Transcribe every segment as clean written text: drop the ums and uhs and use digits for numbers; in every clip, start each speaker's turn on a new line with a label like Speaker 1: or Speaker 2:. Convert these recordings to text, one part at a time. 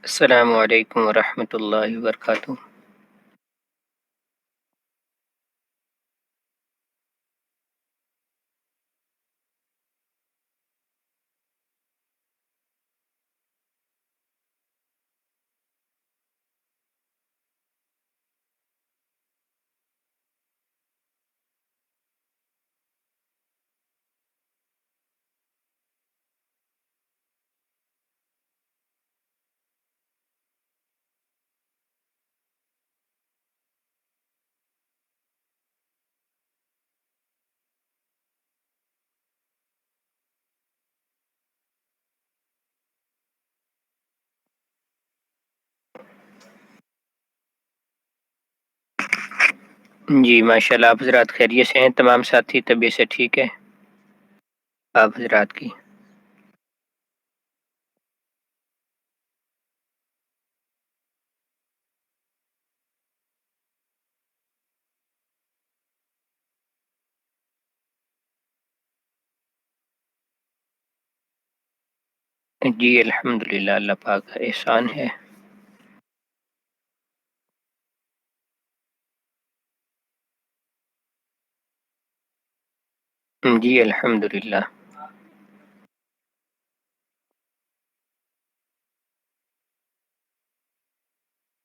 Speaker 1: السلام علیکم ورحمۃ اللہ وبرکاتہ۔ جی ماشاء اللہ، آپ حضرات خیریت سے ہیں؟ تمام ساتھی طبیعت سے ٹھیک ہے آپ حضرات کی؟ جی الحمدللہ، اللہ پاک کا احسان ہے۔ جی الحمدللہ،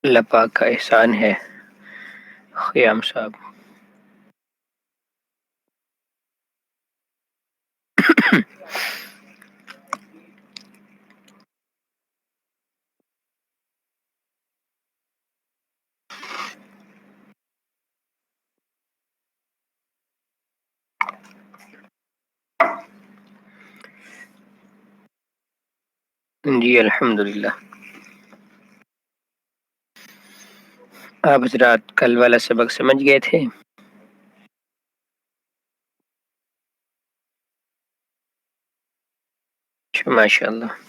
Speaker 1: اللہ پاک کا احسان ہے۔ خیام صاحب جی الحمدللہ، آپ حضرات کل والا سبق سمجھ گئے تھے؟ ماشاء اللہ،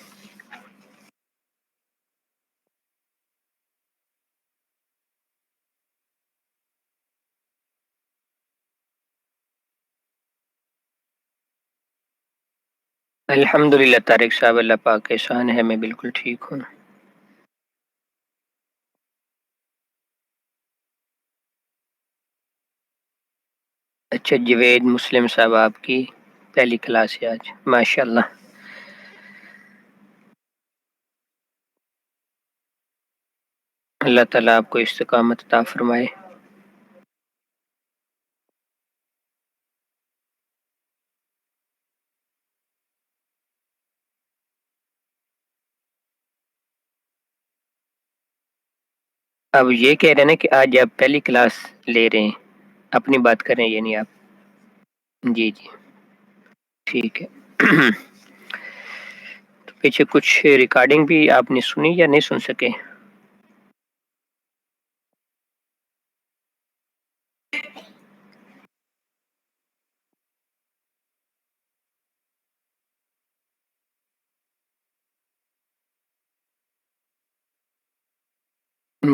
Speaker 1: الحمدللہ طارق صاحب، اللہ پاک کا احسان ہے، میں بالکل ٹھیک ہوں۔ اچھا، جوید مسلم صاحب آپ کی پہلی کلاس ہے آج، ماشاء اللہ۔ اللہ تعالیٰ آپ کو استقامت عطا فرمائے۔ اب یہ کہہ رہے ہیں نا کہ آج آپ پہلی کلاس لے رہے ہیں، اپنی بات کر رہے ہیں یعنی آپ؟ جی جی ٹھیک ہے۔ تو پیچھے کچھ ریکارڈنگ بھی آپ نے سنی یا نہیں سن سکے؟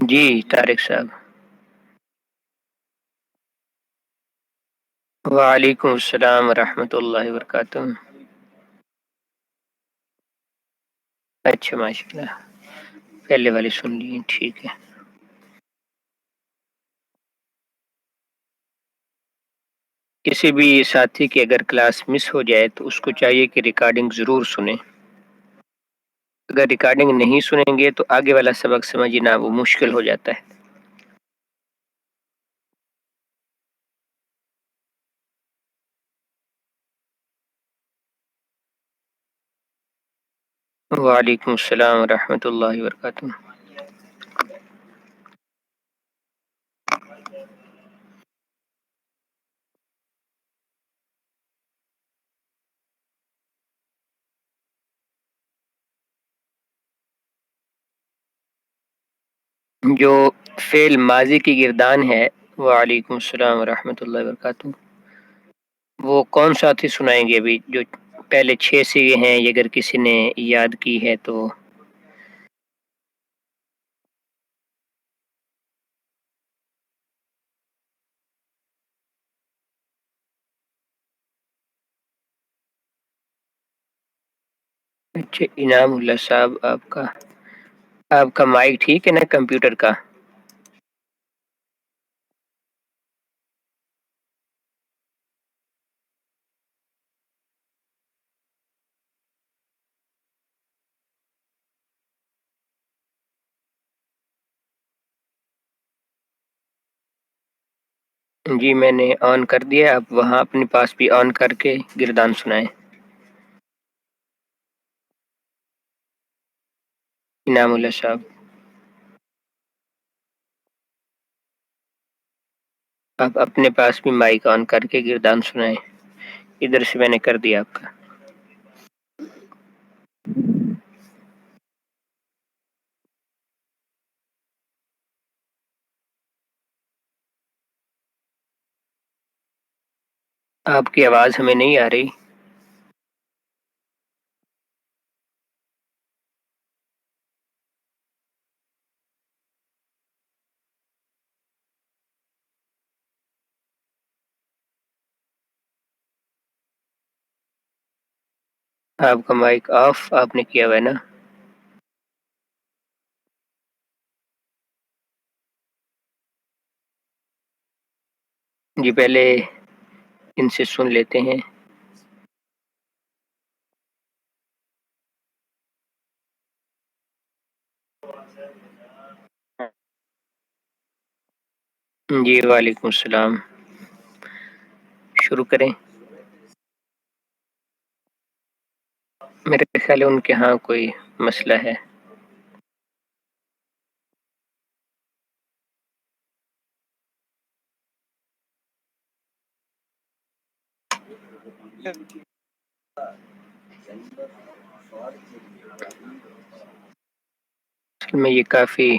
Speaker 1: جی طارق صاحب، وعلیکم السلام ورحمۃ اللہ وبرکاتہ۔ اچھا ماشاء اللہ، پہلے والی سن لی، ٹھیک ہے۔ کسی بھی ساتھی کی اگر کلاس مس ہو جائے تو اس کو چاہیے کہ ریکارڈنگ ضرور سنیں۔ اگر ریکارڈنگ نہیں سنیں گے تو آگے والا سبق سمجھنا وہ مشکل ہو جاتا ہے۔ وعلیکم السلام ورحمۃ اللہ وبرکاتہ۔ جو فعل ماضی کی گردان ہے، وعلیکم السلام ورحمۃ اللہ وبرکاتہ، وہ کون ساتھی سنائیں گے ابھی؟ جو پہلے 6 سیگے ہیں، یہ اگر کسی نے یاد کی ہے تو؟ اچھا، انعام اللہ صاحب آپ کا آپ کا مائک ٹھیک ہے نا کمپیوٹر کا؟ جی میں نے آن کر دیا، آپ وہاں اپنے پاس بھی آن کر کے گردان سنائیں۔ انعام اللہ صاحب، آپ اپنے پاس بھی مائک آن کر کے گردان سنائیں۔ ادھر سے میں نے کر دیا آپ کا۔ آپ کی آواز ہمیں نہیں آ رہی۔ آپ کا مائک آف آپ نے کیا ہوا ہے نا؟ جی پہلے ان سے سن لیتے ہیں۔ جی وعلیکم السلام، شروع کریں۔ میرے خیال ہے ان کے ہاں کوئی مسئلہ ہے۔ اصل میں یہ کافی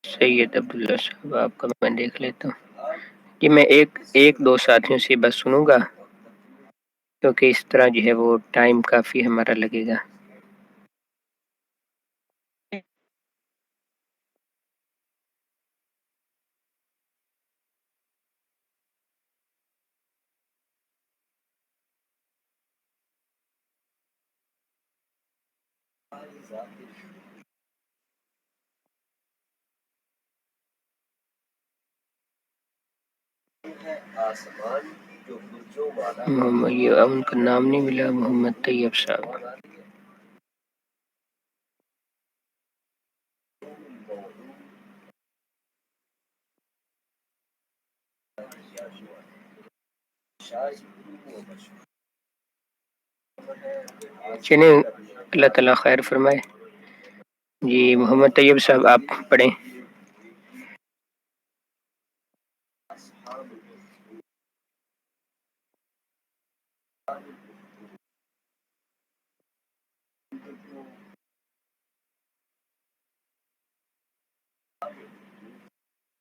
Speaker 1: سید عبداللہ صاحب آپ کا میں دیکھ لیتا ہوں کہ میں ایک دو ساتھیوں سے بس سنوں گا، کیونکہ اس طرح جو ہے وہ ٹائم کافی ہمارا لگے گا۔ محمد یہ ان کا نام نہیں ملا، محمد طیب صاحب۔ چلیں اللہ تعالیٰ خیر فرمائے۔ جی محمد طیب صاحب آپ پڑھیں۔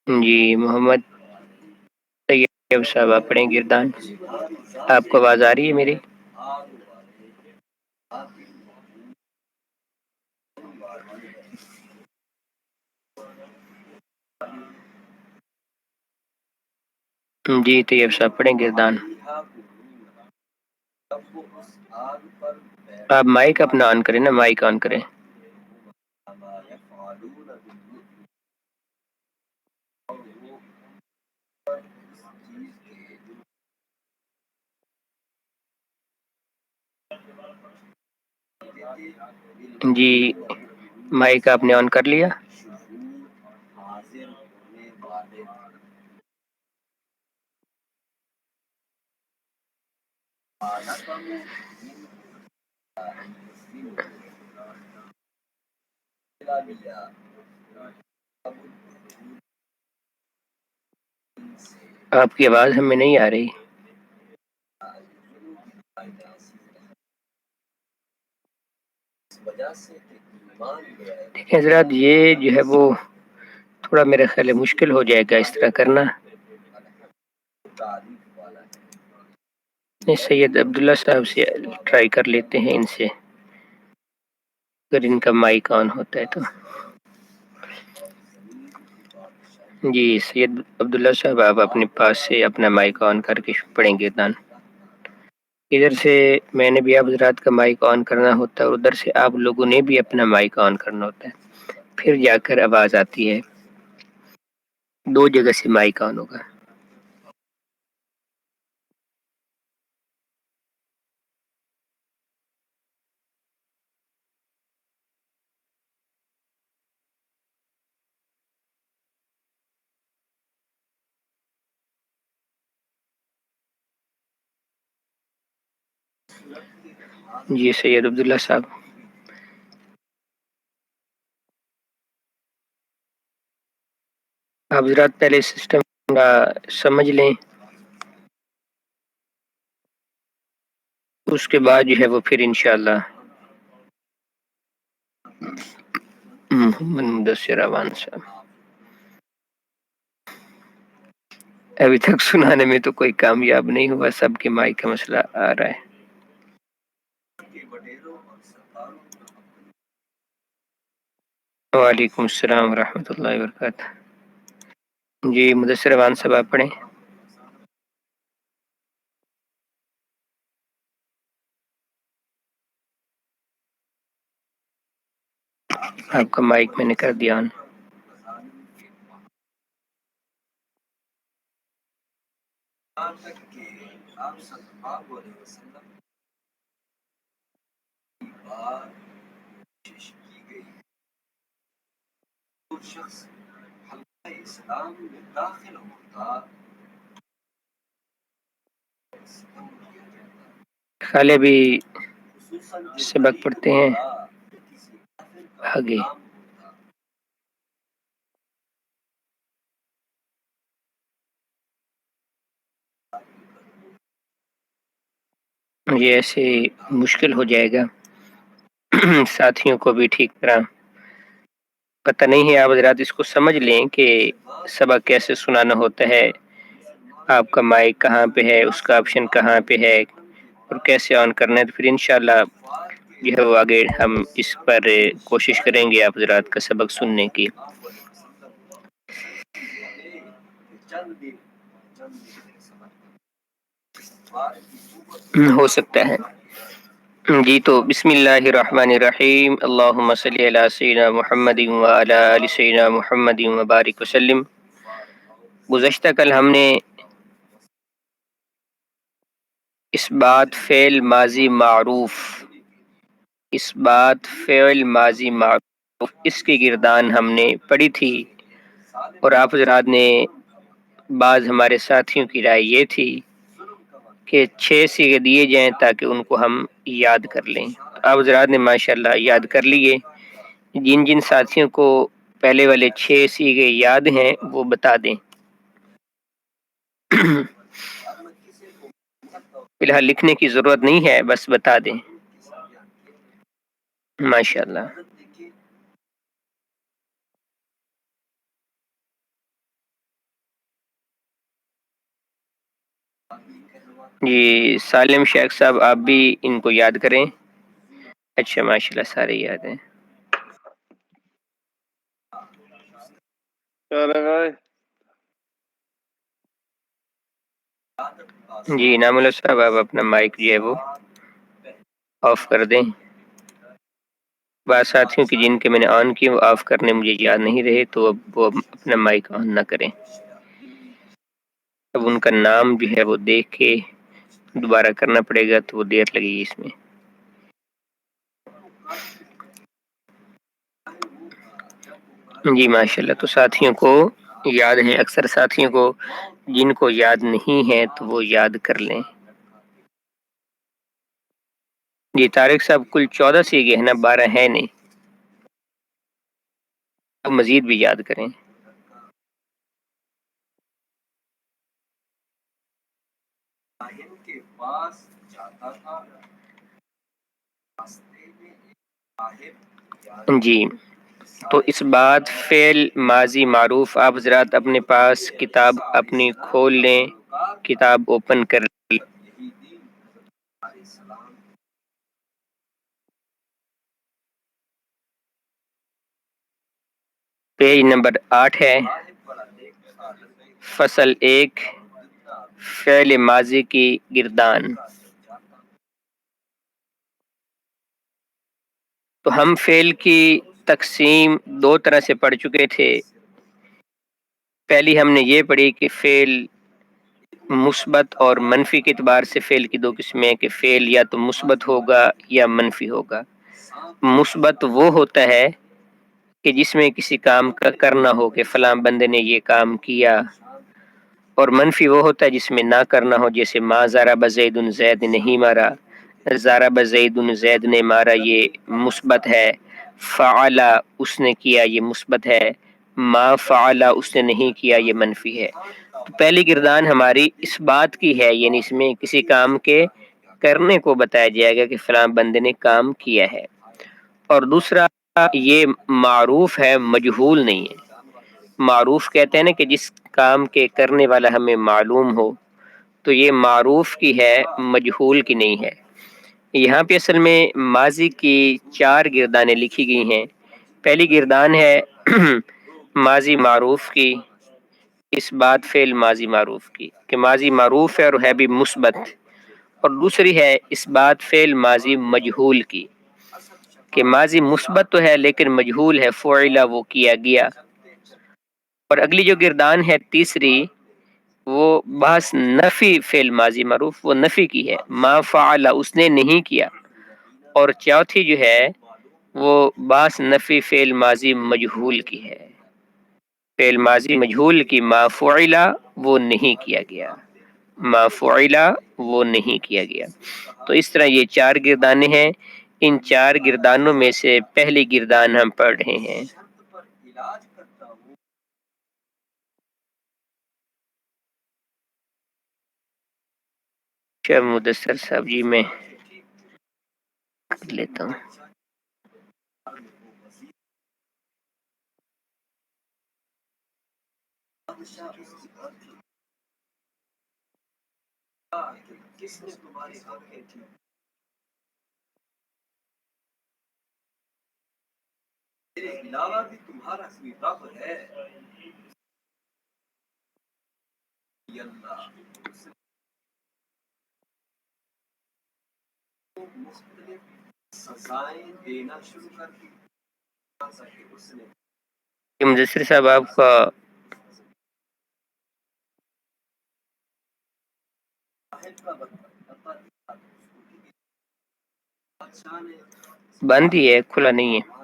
Speaker 1: جی محمد طیب صاحب آپ پڑھیں گردان۔ آپ کو آواز آ رہی ہے میری؟ جی طیب صاحب پڑھیں گردان۔ آپ مائک اپنا آن کریں نا، مائک آن کریں۔ جی مائک آپ نے آن کر لیا؟ آپ کی آواز ہمیں نہیں آ رہی۔ دیکھیں حضرات یہ جو ہے وہ تھوڑا میرا خیال ہے مشکل ہو جائے گا اس طرح کرنا۔ سید عبداللہ صاحب سے ٹرائی کر لیتے ہیں، ان سے اگر ان کا مائک آن ہوتا ہے تو۔ جی سید عبداللہ صاحب آپ اپنے پاس سے اپنا مائک آن کر کے پڑھیں گردان۔ ادھر سے میں نے بھی آپ حضرات کا مائک آن کرنا ہوتا ہے اور ادھر سے آپ لوگوں نے بھی اپنا مائک آن کرنا ہوتا ہے، پھر جا کر آواز آتی ہے، دو جگہ سے مائک آن ہوگا۔ جی سید عبداللہ صاحب، آپ حضرات پہلے سسٹم سمجھ لیں، اس کے بعد جو ہے وہ پھر انشاءاللہ محمد مدثر اوان صاحب، ابھی تک سنانے میں تو کوئی کامیاب نہیں ہوا، سب کے مائک کا مسئلہ آ رہا ہے۔ وعلیکم السلام ورحمۃ اللہ وبرکاتہ۔ جی مدثر اوان صاحب آپ پڑھیں۔ آپ کا مائک میں نے کر دیا آن۔ خالے بھی سبق پڑھتے ہیں آگے۔ یہ ایسے مشکل ہو جائے گا، ساتھیوں کو بھی ٹھیک طرح پتہ نہیں ہے۔ آپ حضرات اس کو سمجھ لیں کہ سبق کیسے سنانا ہوتا ہے، آپ کا مائک کہاں پہ ہے، اس کا آپشن کہاں پہ ہے اور کیسے آن کرنا ہے، تو پھر انشاءاللہ جو ہے وہ آگے ہم اس پر کوشش کریں گے آپ حضرات کا سبق سننے کی۔ ہو سکتا ہے۔ جی تو بسم اللہ الرحمن الرحیم، اللہم صلی علی سیدنا محمد وعلی آل سیدنا محمد وبارک وسلم۔ گزشتہ کل ہم نے اس بات فعل ماضی معروف، اس بات فعل ماضی معروف اس کی گردان ہم نے پڑھی تھی، اور آپ حضرات نے بعض ہمارے ساتھیوں کی رائے یہ تھی کہ 6 صیغے دیے جائیں تاکہ ان کو ہم یاد کر لیں۔ آپ حضرات نے ماشاءاللہ یاد کر لیے۔ جن جن ساتھیوں کو پہلے والے 6 صیغے یاد ہیں وہ بتا دیں۔ فی الحال لکھنے کی ضرورت نہیں ہے، بس بتا دیں۔ ماشاءاللہ۔ جی سالم شیخ صاحب آپ بھی ان کو یاد کریں۔ اچھا ماشاءاللہ سارے یاد ہیں۔ جی انعام اللہ صاحب آپ اپنا مائک جو ہے وہ آف کر دیں۔ بعض ساتھیوں کی جن کے میں نے آن کیے وہ آف کرنے مجھے یاد نہیں رہے، تو اب وہ اپنا مائک آن نہ کریں۔ اب ان کا نام جو ہے وہ دیکھ کے دوبارہ کرنا پڑے گا تو وہ دیر لگے گی اس میں۔ جی ماشاءاللہ، تو ساتھیوں کو یاد ہے، اکثر ساتھیوں کو جن کو یاد نہیں ہے تو وہ یاد کر لیں۔ جی طارق صاحب کل 14 صیغے ہیں نا، 12 ہیں نہیں، اب مزید بھی یاد کریں۔ جی تو اس بات فعل ماضی معروف آپ حضرات اپنے پاس کتاب اپنی کھول لیں، کتاب اوپن کر لیں۔ پیج نمبر 8 ہے، فصل 1، فعل ماضی کی گردان۔ تو ہم فعل کی تقسیم دو طرح سے پڑھ چکے تھے. پہلی ہم نے یہ پڑھی کہ فعل مثبت اور منفی کے اعتبار سے فعل کی دو قسمیں کہ فعل یا تو مثبت ہوگا یا منفی ہوگا. مثبت وہ ہوتا ہے کہ جس میں کسی کام کا کرنا ہو کہ فلاں بندے نے یہ کام کیا، اور منفی وہ ہوتا ہے جس میں نہ کرنا ہو، جیسے ما ضرب زید، زید نہیں مارا، ضرب زید، زید نے مارا، یہ مثبت ہے. فعل اس نے کیا، یہ مثبت ہے. ما فعل اس نے نہیں کیا، یہ منفی ہے. تو پہلی گردان ہماری اس بات کی ہے، یعنی اس میں کسی کام کے کرنے کو بتایا جائے گا کہ فلاں بندے نے کام کیا ہے. اور دوسرا یہ معروف ہے، مجہول نہیں ہے. معروف کہتے ہیں نا کہ جس کام کے کرنے والا ہمیں معلوم ہو، تو یہ معروف کی ہے، مجہول کی نہیں ہے. یہاں پہ اصل میں ماضی کی 4 گردانیں لکھی گئی ہیں. پہلی گردان ہے ماضی معروف کی، اس بات فعل ماضی معروف کی کہ ماضی معروف ہے اور ہے بھی مثبت. اور دوسری ہے اس بات فعل ماضی مجہول کی کہ ماضی مثبت تو ہے لیکن مجہول ہے، فعل وہ کیا گیا. اور اگلی جو گردان ہے تیسری، وہ بحث نفی فعل ماضی معروف، وہ نفی کی ہے، ما فعل اس نے نہیں کیا. اور چوتھی جو ہے وہ بحث نفی فعل ماضی مجہول کی ہے، فعل ماضی مجہول کی ما فعل وہ نہیں کیا گیا، ما فعل وہ نہیں کیا گیا. تو اس طرح یہ 4 گردانیں ہیں. ان 4 گردانوں میں سے پہلی گردان ہم پڑھ رہے ہیں. شاہ مدثر صاحب جی میں کر لیتا ہوں. مدثر صاحب آپ کا بند ہی ہے، کھلا نہیں ہے.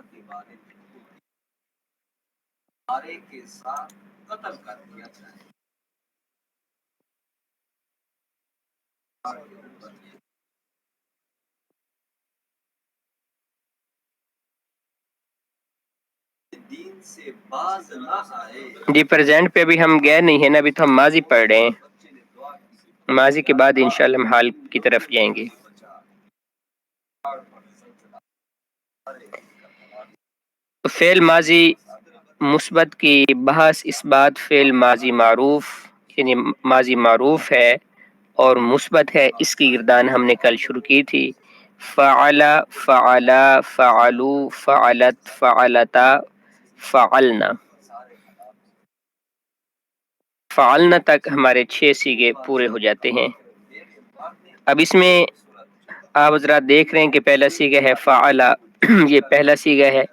Speaker 1: جی پریزنٹ پہ ابھی ہم گئے نہیں ہیں نا، ابھی تو ہم ماضی پڑھ رہے ہیں. ماضی کے بعد انشاءاللہ ہم حال کی طرف جائیں گے. فعل ماضی مثبت کی بحث اس بات فعل ماضی معروف یعنی ماضی معروف ہے اور مثبت ہے، اس کی گردان ہم نے کل شروع کی تھی. فعل، فعلا، فعلو، فعلت، فعلتا، فعلنا. فعلنا تک ہمارے 6 صیغے پورے ہو جاتے ہیں. اب اس میں آپ حضرات دیکھ رہے ہیں کہ پہلا صیغہ ہے فعل، یہ پہلا صیغہ ہے.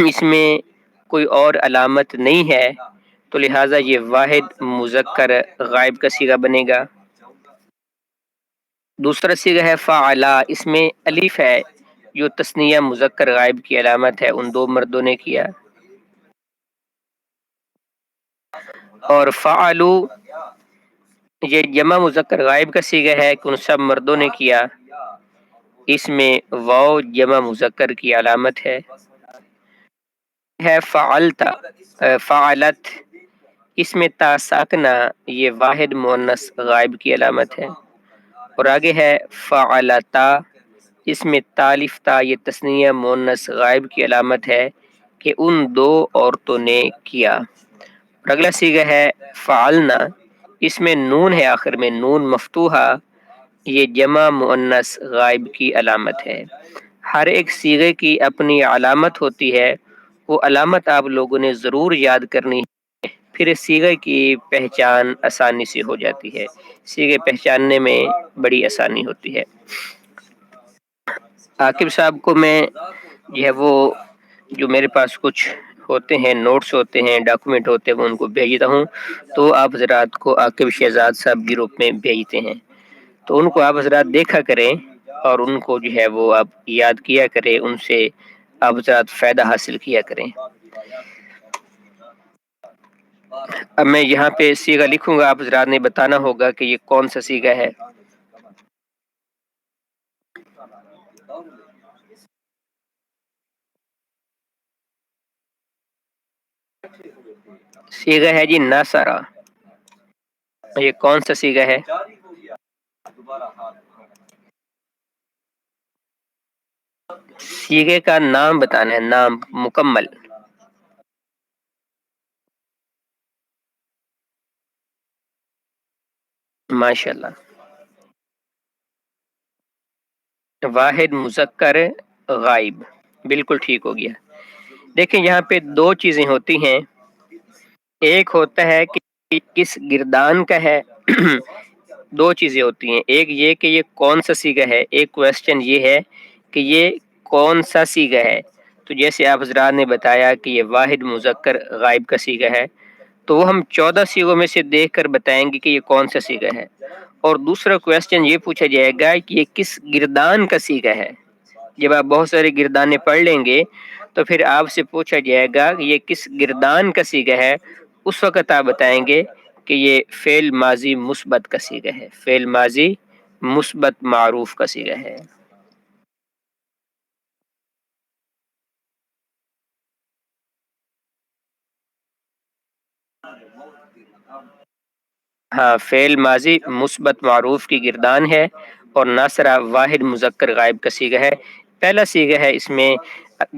Speaker 1: اس میں کوئی اور علامت نہیں ہے، تو لہٰذا یہ واحد مذکر غائب کا صیغہ بنے گا. دوسرا صیغہ ہے فعلا، اس میں الف ہے جو تثنیہ مذکر غائب کی علامت ہے، ان 2 مردوں نے کیا. اور فعلو یہ جمع مذکر غائب کا صیغہ ہے کہ ان سب مردوں نے کیا، اس میں واو جمع مذکر کی علامت ہے. فعلتا، فعلت، اس میں تا ساکنہ یہ واحد مؤنث غائب کی علامت ہے. اور آگے ہے فعلتا، اس میں تالف تا یہ تثنیہ مؤنث غائب کی علامت ہے کہ ان 2 عورتوں نے کیا. اور اگلا صیغہ ہے فعلنا، اس میں نون ہے آخر میں، نون مفتوحہ، یہ جمع مؤنث غائب کی علامت ہے. ہر ایک صیغے کی اپنی علامت ہوتی ہے، وہ علامت آپ لوگوں نے ضرور یاد کرنی ہے، پھر اس صیغے کی پہچان آسانی سے ہو جاتی ہے. صیغے پہچاننے میں بڑی آسانی ہوتی ہے. عاقب صاحب کو میں یہ ہے وہ جو میرے پاس کچھ ہوتے ہیں، نوٹس ہوتے ہیں، ڈاکومنٹ ہوتے ہیں، وہ ان کو بھیجتا ہوں، تو آپ حضرات کو عاقب شہزاد صاحب گروپ میں بھیجتے ہیں، تو ان کو آپ حضرات دیکھا کریں اور ان کو جو ہے وہ آپ یاد کیا کریں، ان سے آپ حضرات فائدہ حاصل کیا کریں۔ اب میں یہاں پہ سیغہ لکھوں گا، آپ حضرات نے بتانا ہوگا کہ یہ کون سا سیغہ ہے۔ سیغہ ہے جی ناصرہ۔ یہ کون سا سیغہ ہے؟ سیغے کا نام بتانا ہے، نام مکمل۔ ماشاءاللہ، واحد مذکر غائب، بالکل ٹھیک ہو گیا۔ دیکھیں یہاں پہ دو چیزیں ہوتی ہیں، ایک ہوتا ہے کہ کس گردان کا ہے دو چیزیں ہوتی ہیں، ایک یہ کہ یہ کون سا سیغہ ہے، ایک کویسچن یہ ہے کہ یہ کون سا سیغہ ہے۔ تو جیسے آپ حضرات نے بتایا کہ یہ واحد مذکر غائب کا سیغہ ہے، تو وہ ہم 14 سیغوں میں سے دیکھ کر بتائیں گے کہ یہ کون سا سیغہ ہے۔ اور دوسرا کویسچن یہ پوچھا جائے گا کہ یہ کس گردان کا سیغہ ہے۔ جب آپ بہت سارے گردانے پڑھ لیں گے تو پھر آپ سے پوچھا جائے گا کہ یہ کس گردان کا سیغہ ہے، اس وقت آپ بتائیں گے کہ یہ فعل ماضی مثبت کا سیغہ ہے، فعل ماضی مثبت معروف کا سیغہ ہے۔ ہاں، فعل ماضی مثبت معروف کی گردان ہے، اور ناصرہ واحد مذکر غائب کا سیغہ ہے، پہلا سیغہ ہے اس میں۔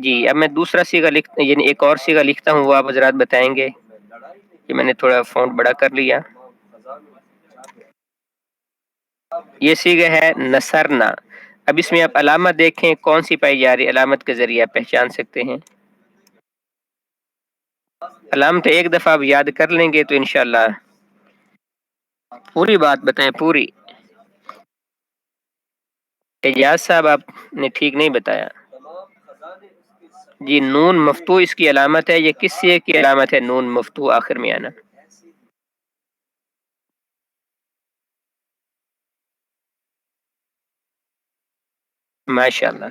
Speaker 1: جی اب میں دوسرا سیغہ یعنی ایک اور سیغہ لکھتا ہوں، وہ آپ حضرات بتائیں گے۔ یہ میں نے تھوڑا فونٹ بڑا کر لیا۔ یہ سیغہ ہے نصرنا۔ اب اس میں آپ علامت دیکھیں کون سی پائی جا رہی، علامت کے ذریعے آپ پہچان سکتے ہیں۔ علامت ایک دفعہ آپ یاد کر لیں گے تو انشاءاللہ پوری بات بتائیں، پوری۔ اجاز صاحب آپ نے ٹھیک نہیں بتایا۔ جی نون مفتو اس کی علامت ہے، یہ کس سے کی علامت ہے نون مفتو آخر میں آنا؟ ماشاءاللہ،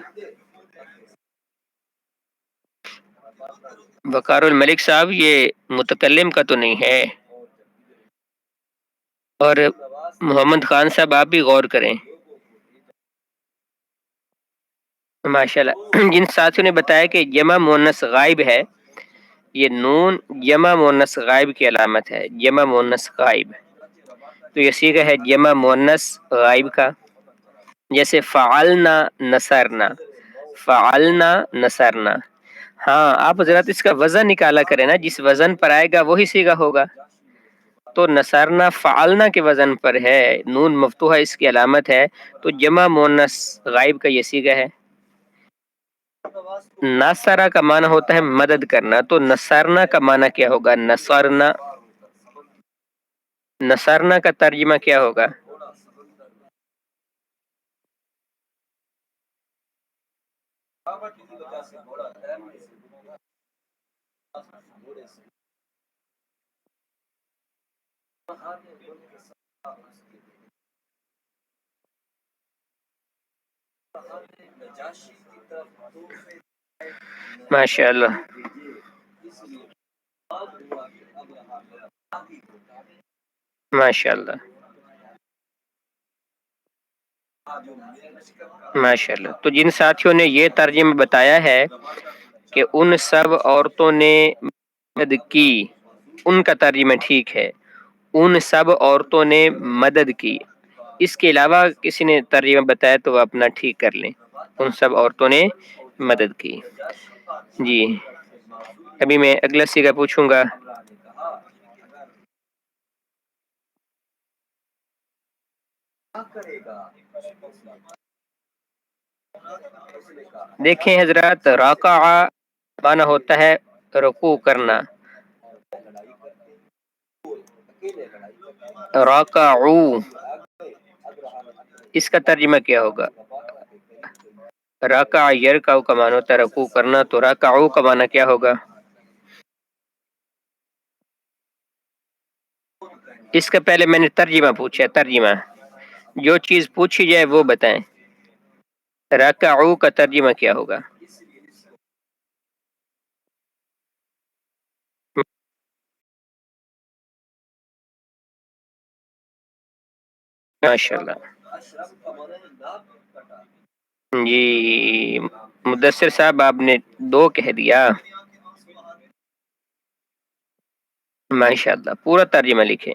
Speaker 1: وقار الملک صاحب یہ متکلم کا تو نہیں ہے؟ اور محمد خان صاحب آپ بھی غور کریں۔ ماشاءاللہ، جن ساتھیوں نے بتایا کہ جمع مؤنث غائب ہے، یہ نون جمع مؤنث غائب کی علامت ہے، جمع مؤنث غائب، تو یہ سیغہ ہے جمع مؤنث غائب کا، جیسے فعلنا نصرنا، فعلنا نصرنا۔ ہاں آپ حضرات اس کا وزن نکالا کریں نا، جس وزن پر آئے گا وہی سیغہ ہوگا۔ تو نصرنا فعلنا کے وزن پر ہے، نون مفتوحہ اس کی علامت ہے، تو جمع مؤنث غائب کا یہ سیغہ ہے۔ ناصرہ کا معنی ہوتا ہے مدد کرنا، تو نصرنا کا معنی کیا ہوگا؟ نصرنا، نصرنا کا ترجمہ کیا ہوگا؟ ماشاء اللہ، ماشاء اللہ، ماشاء اللہ۔ تو جن ساتھیوں نے یہ ترجمہ بتایا ہے کہ ان سب عورتوں نے مدد کی، ان کا ترجمہ ٹھیک ہے، ان سب عورتوں نے مدد کی۔ اس کے علاوہ کسی نے ترجمہ بتایا تو وہ اپنا ٹھیک کر لیں، ان سب عورتوں نے مدد کی۔ جی ابھی میں اگلا سیغہ پوچھوں گا۔ دیکھیں حضرات، راکع معنی ہوتا ہے رکوع کرنا، راکعو، اس کا ترجمہ کیا ہوگا؟ رکع یرکع کا معنی ہوتا ہے رکوع کرنا، تو رکعو کا معنی کیا ہوگا؟ اس کا پہلے میں نے ترجمہ پوچھا، ترجمہ جو چیز پوچھی جائے وہ بتائیں۔ رکعو کا ترجمہ کیا ہوگا؟ ماشاء اللہ جی، مدثر صاحب آپ نے دو کہہ دیا، ماشاء اللہ پورا ترجمہ لکھیں۔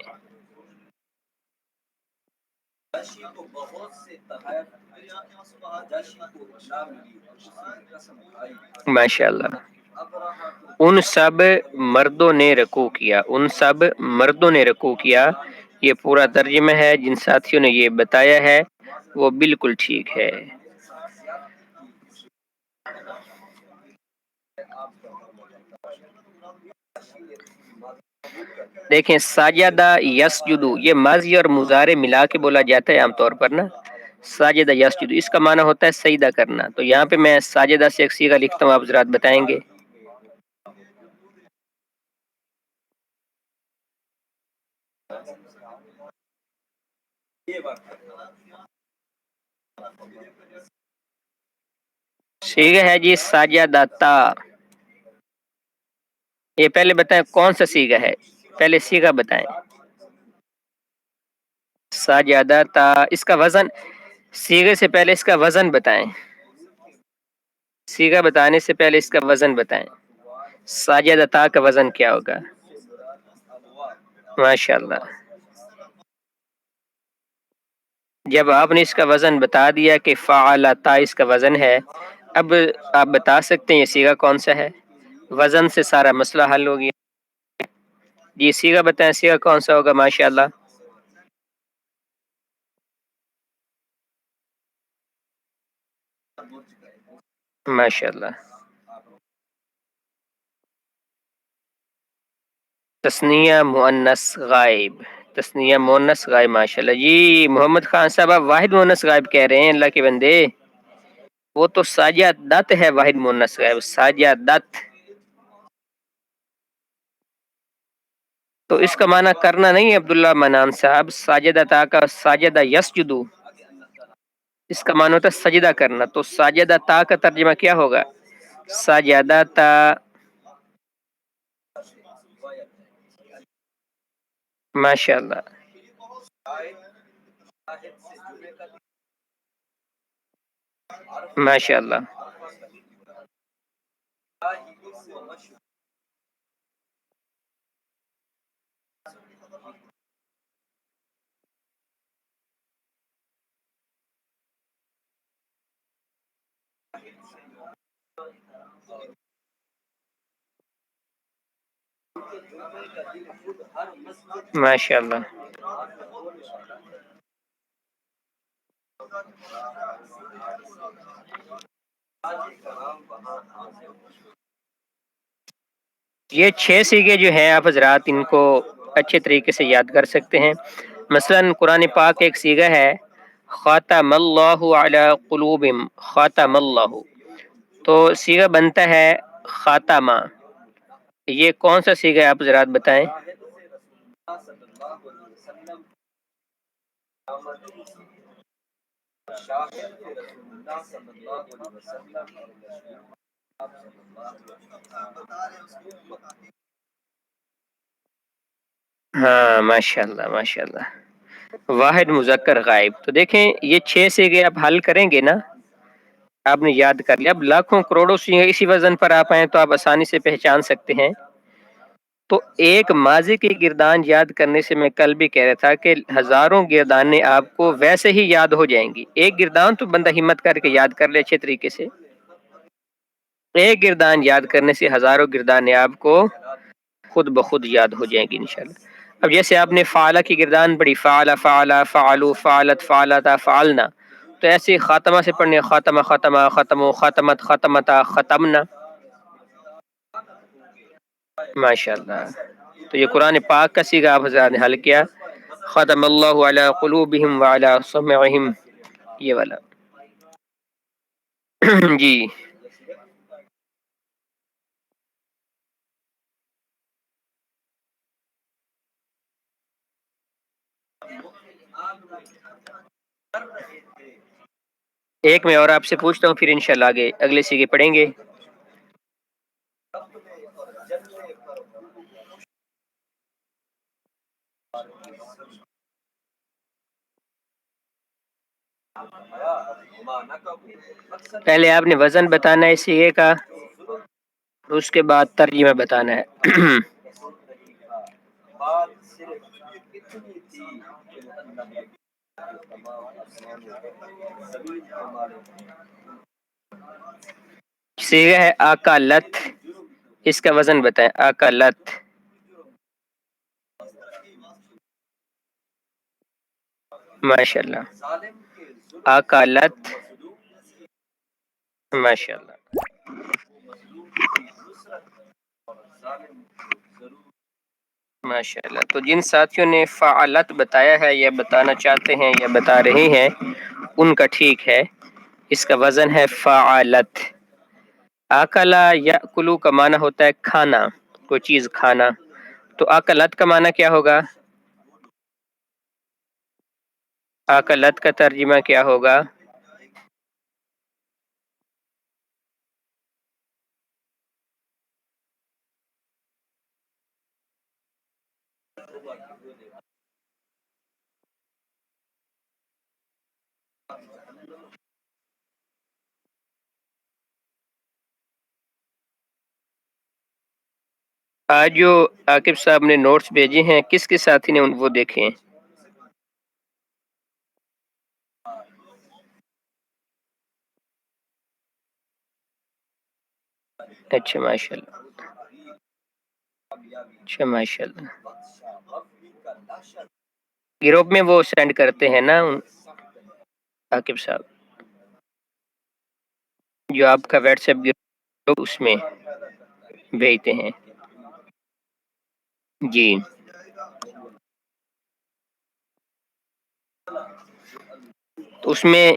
Speaker 1: ماشاء اللہ، ان سب مردوں نے رکوع کیا، ان سب مردوں نے رکوع کیا، یہ پورا ترجمہ ہے۔ جن ساتھیوں نے یہ بتایا ہے وہ بالکل ٹھیک ہے۔ دیکھیں ساجدہ یسجدو، یہ ماضی اور مضارع ملا کے بولا جاتا ہے عام طور پر نا، ساجدہ یسجدو اس کا معنی ہوتا ہے سجدہ کرنا۔ تو یہاں پہ میں ساجدہ سے ایک صیغہ لکھتا ہوں، آپ حضرات بتائیں گے۔ صیغہ ہے جی ساجدہ تا۔ یہ پہلے بتائیں کون سا صیغہ ہے، پہلے صیغہ بتائیں۔ ساجدہ تا، اس کا وزن، صیغے سے پہلے اس کا وزن بتائیں، صیغہ بتانے سے پہلے اس کا وزن بتائیں۔ ساجدہ تا کا وزن کیا ہوگا؟ ماشاء اللہ، جب آپ نے اس کا وزن بتا دیا کہ فعلتا اس کا وزن ہے، اب آپ بتا سکتے ہیں یہ صیغہ کون سا ہے؟ وزن سے سارا مسئلہ حل ہو گیا۔ جی صیغہ بتائیں، صیغہ کون سا ہوگا؟ ماشاء اللہ، ماشاء اللہ، تثنیہ مؤنث غائب، تثنیہ مؤنث غائب، ماشاء اللہ جی۔ محمد خان صاحب آپ واحد مؤنث غائب کہہ رہے ہیں، اللہ کے بندے، وہ تو ساجدت ہے، واحد مؤنث غائب ساجدت، تو اس کا معنی کرنا نہیں ہے عبداللہ منان صاحب، ساجدہ تا کا ساجدہ یسجدو اس کا معنی ہوتا ہے سجدہ کرنا، تو ساجدہ تا کا ترجمہ کیا ہوگا؟ ساجدہ تا، ماشاء اللہ، ماشاء اللہ، ماشاء اللہ، یہ 6 صیغے جو ہیں آپ حضرات ان کو اچھے طریقے سے یاد کر سکتے ہیں۔ مثلا قرآن پاک ایک صیغہ ہے خاتم اللہ علی قلوبہم، خاتم اللہ، تو صیغہ بنتا ہے خاتمہ، یہ کون سا صیغہ ہے آپ حضرات بتائیں؟ ہاں ماشاء اللہ، ماشاء اللہ، واحد مذکر غائب۔ تو دیکھیں یہ 6 صیغے آپ حل کریں گے نا، آپ نے یاد کر لیا، اب لاکھوں کروڑوں صیغے اسی وزن پر آپ آئیں تو آپ آسانی سے پہچان سکتے ہیں۔ تو ایک ماضی کی گردان یاد کرنے سے میں کل بھی کہہ رہا تھا کہ ہزاروں گردانیں آپ کو ویسے ہی یاد ہو جائیں گی، ایک گردان تو بندہ ہمت کر کے یاد کر لے اچھے طریقے سے، ایک گردان یاد کرنے سے ہزاروں گردانیں آپ کو خود بخود یاد ہو جائیں گی انشاءاللہ۔ اب جیسے آپ نے فعلہ کی گردان پڑھی، فعل فعل فعلوا فعلت فعلتا فعلنا، تو ایسے خاتمہ سے پڑھنے خاتمہ ختمہ ختمو ختمت ختمتا ختمنا، ماشاء اللہ۔ تو یہ قرآن پاک کا صیغہ آپ حضرات نے حل کیا، ختم اللہ علی قلوبہم وعلی سمعہم، یہ والا۔ جی ایک میں اور آپ سے پوچھتا ہوں، پھر انشاءاللہ آگے اگلے سیگے پڑھیں گے. پہلے آپ نے وزن بتانا ہے سیگے کا، اس کے بعد ترجمہ بتانا ہے. سیگا ہے اکلت، اس کا وزن بتائیں. اکلت. ماشاء اللہ. اکلت. ماشاء اللہ. ماشاء اللہ. تو جن ساتھیوں نے فعلت بتایا ہے یا بتانا چاہتے ہیں یا بتا رہے ہیں ان کا ٹھیک ہے. اس کا وزن ہے فعلت. اکلا یاکلو کا معنی ہوتا ہے کھانا، کوئی چیز کھانا. تو اکلت کا معنی کیا ہوگا؟ اکلت کا ترجمہ کیا ہوگا؟ آج جو عاقب صاحب نے نوٹس بھیجے ہیں کس کے ساتھی نے وہ دیکھے ہیں؟ اچھا ماشاء اللہ. اچھا ماشاء اللہ. گروپ میں وہ سینڈ کرتے ہیں نا عاقب صاحب، جو آپ کا واٹس ایپ گروپ اس میں بھیجتے ہیں. جی تو اس میں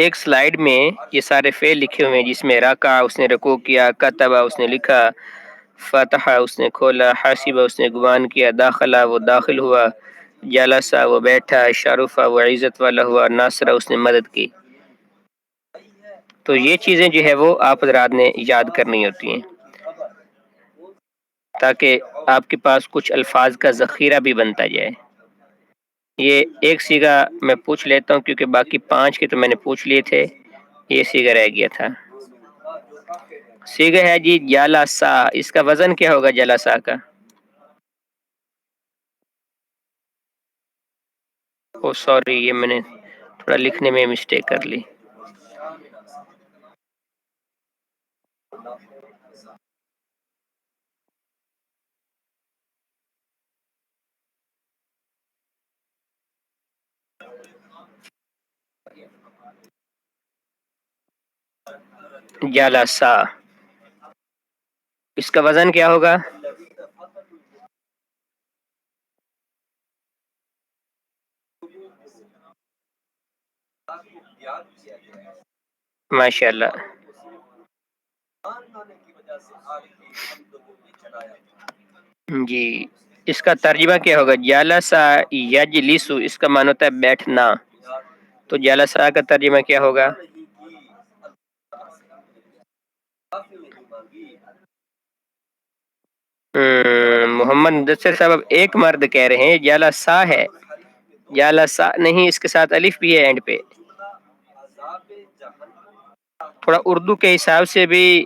Speaker 1: ایک سلائیڈ میں یہ سارے فعل لکھے ہوئے ہیں، جس میں رکع اس نے رکوع کیا، کتبہ اس نے لکھا، فتح اس نے کھولا، حاسبہ اس نے گمان کیا، داخلہ وہ داخل ہوا، جلسہ وہ بیٹھا، شرفہ وہ عزت والا ہوا، ناصرہ اس نے مدد کی. تو یہ چیزیں جو ہے وہ آپ حضرات نے یاد کرنی ہوتی ہیں تاکہ آپ کے پاس کچھ الفاظ کا ذخیرہ بھی بنتا جائے. یہ ایک سیگا میں پوچھ لیتا ہوں کیونکہ باقی 5 کے تو میں نے پوچھ لیے تھے، یہ سیگا رہ گیا تھا. سیگا ہے جی جلسہ. اس کا وزن کیا ہوگا جلسہ کا؟ او سوری، یہ میں نے تھوڑا لکھنے میں مسٹیک کر لی. جلسہ. اس کا وزن کیا ہوگا؟ ماشاء اللہ. جی اس کا ترجمہ کیا ہوگا؟ جلسہ یجلسو، اس کا معنی ہوتا ہے بیٹھنا. تو جلسہ کا ترجمہ کیا ہوگا؟ محمد مدثر صاحب اب ایک مرد کہہ رہے ہیں، جلسہ ہے، جلسہ نہیں، اس کے ساتھ الف بھی ہے اینڈ پہ. تھوڑا اردو کے حساب سے بھی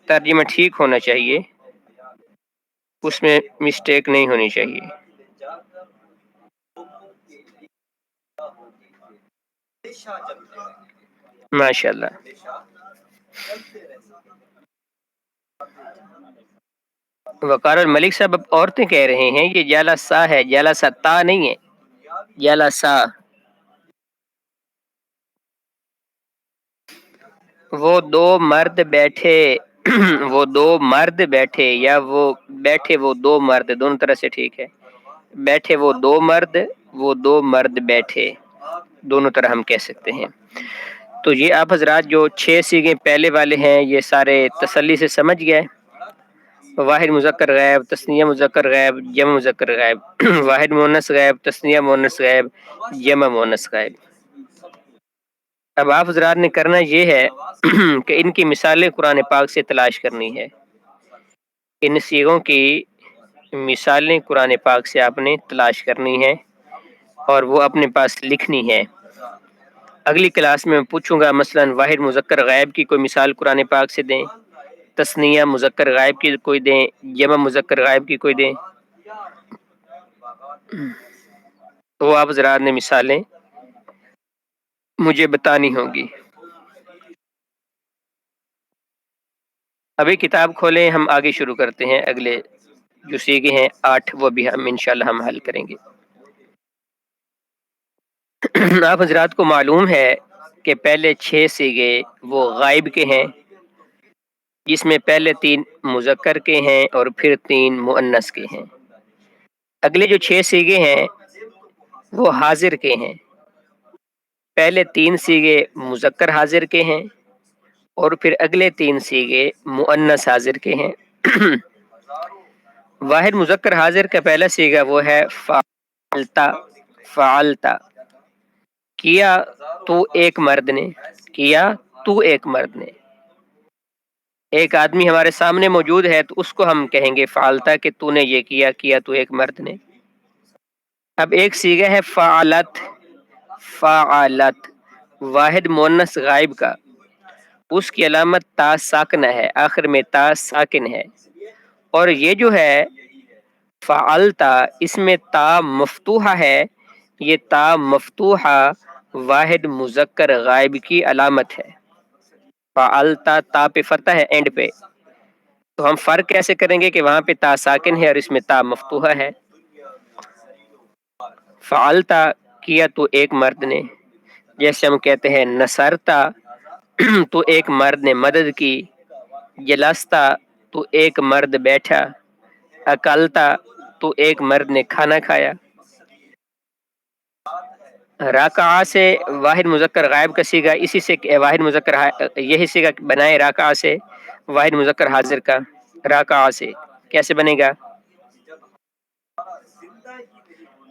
Speaker 1: ترجمہ ٹھیک ہونا چاہیے، اس میں مسٹیک نہیں ہونی چاہیے. ماشاء اللہ. وقار الملک صاحب اب عورتیں کہہ رہے ہیں یہ جلسہ ہے، جلسہ نہیں ہے، جلسہ. وہ دو مرد بیٹھے، وہ دو مرد بیٹھے، یا وہ بیٹھے وہ دو مرد، دونوں طرح سے ٹھیک ہے. بیٹھے وہ دو مرد، وہ دو مرد بیٹھے، دونوں طرح ہم کہہ سکتے ہیں. تو یہ آپ حضرات جو 6 سیغے پہلے والے ہیں یہ سارے تسلی سے سمجھ گئے. واحد مذکر غائب، تثنیہ مذکر غائب، جمع مذکر غائب، واحد مؤنث غائب، تثنیہ مؤنث غائب، جمع مؤنث غائب. اب آپ حضرات نے کرنا یہ ہے کہ ان کی مثالیں قرآن پاک سے تلاش کرنی ہے. ان صیغوں کی مثالیں قرآن پاک سے آپ نے تلاش کرنی ہے اور وہ اپنے پاس لکھنی ہے. اگلی کلاس میں پوچھوں گا مثلا واحد مذکر غائب کی کوئی مثال قرآن پاک سے دیں، تثنیہ مذکر غائب کی کوئی دیں، جمع مذکر غائب کی کوئی دیں. تو آپ حضرات نے مثالیں مجھے بتانی ہوگی. ابھی کتاب کھولیں، ہم آگے شروع کرتے ہیں. اگلے جو سیغے ہیں 8 وہ بھی ہم انشاءاللہ ہم حل کریں گے. آپ حضرات کو معلوم ہے کہ پہلے 6 سیغے وہ غائب کے ہیں، جس میں پہلے 3 مذکر کے ہیں اور پھر 3 مؤنث کے ہیں. اگلے جو 6 سیغے ہیں وہ حاضر کے ہیں. پہلے 3 سیغے مذکر حاضر کے ہیں اور پھر اگلے 3 سیغے مؤنث حاضر کے ہیں. واحد مذکر حاضر کا پہلا سیغہ وہ ہے فعلتا. فعلتا کیا تو ایک مرد نے، کیا تو ایک مرد نے. ایک آدمی ہمارے سامنے موجود ہے تو اس کو ہم کہیں گے فعلتا کہ تو نے یہ کیا، کیا تو ایک مرد نے. اب ایک سیغہ ہے فعلت. فعلت واحد مؤنث غائب کا، اس کی علامت تا ساکنہ ہے، آخر میں تا ساکن ہے. اور یہ جو ہے فعلتا اس میں تا مفتوحہ ہے. یہ تا مفتوحہ واحد مذکر غائب کی علامت ہے. فعلتا تا پہ فتح ہے اینڈ پہ، تو ہم فرق کیسے کریں گے کہ وہاں پہ تا ساکن ہے اور اس میں تا مفتوحہ ہے. فعلتا کیا تو ایک مرد نے، جیسے ہم کہتے ہیں نصرتا تو ایک مرد نے مدد کی، جلستا تو ایک مرد بیٹھا، اکلتا تو ایک مرد نے کھانا کھایا. راکعہ سے واحد مذکر غائب کا صیغہ، اسی سے واحد مذکر یہی صیغہ بنائے راکعہ سے واحد مذکر حاضر کا. راکعہ سے کیسے بنے گا؟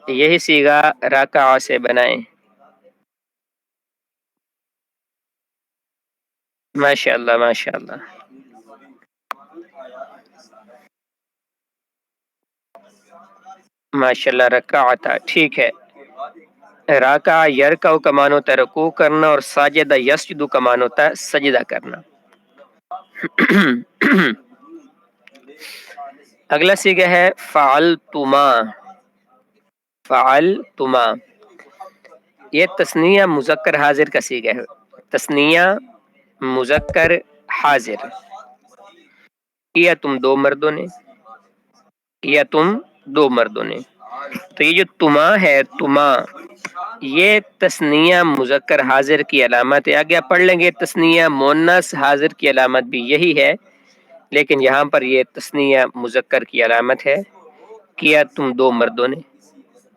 Speaker 1: یہی صیغہ راکعہ سے بنائیں. ماشاء اللہ ماشاء اللہ. ماشاء اللہ رکعتا ٹھیک ہے. راکع یرکع کا معنی ہوتا ہے رکوع کرنا اور ساجدہ یسجد کا معنی ہوتا ہے سجدہ کرنا. اگلا صیغہ ہے فعلتما. فعلتما یہ تثنیہ مذکر حاضر کا صیغہ ہے. تثنیہ مذکر حاضر. کیا تم دو مردوں نے، کیا تم دو مردوں نے. تو یہ جو تما ہے، تما یہ تثنیہ مذکر حاضر کی علامت ہے. آگے آپ پڑھ لیں گے تثنیہ مؤنث حاضر کی علامت بھی یہی ہے، لیکن یہاں پر یہ تثنیہ مذکر کی علامت ہے. کیا تم دو مردوں نے،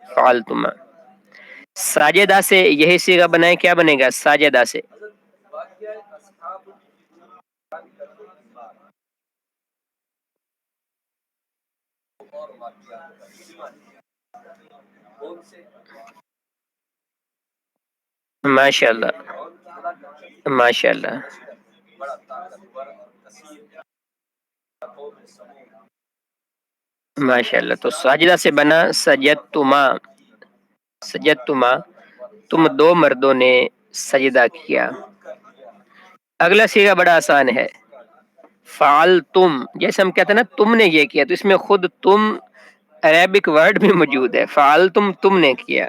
Speaker 1: فعلتما. ساجدہ سے یہی صیغہ بنائے، کیا بنے گا ساجدہ سے؟ ماشاء اللہ ماشاء اللہ. ماشاء اللہ. تو ساجدہ سے بنا سجدتما. سجدتما تم دو مردوں نے سجدہ کیا. اگلا صیغہ بڑا آسان ہے، فعلتم. جیسے ہم کہتے ہیں نا تم نے یہ کیا، تو اس میں خود تم عربک ورڈ بھی موجود ہے. فعلتم تم نے کیا،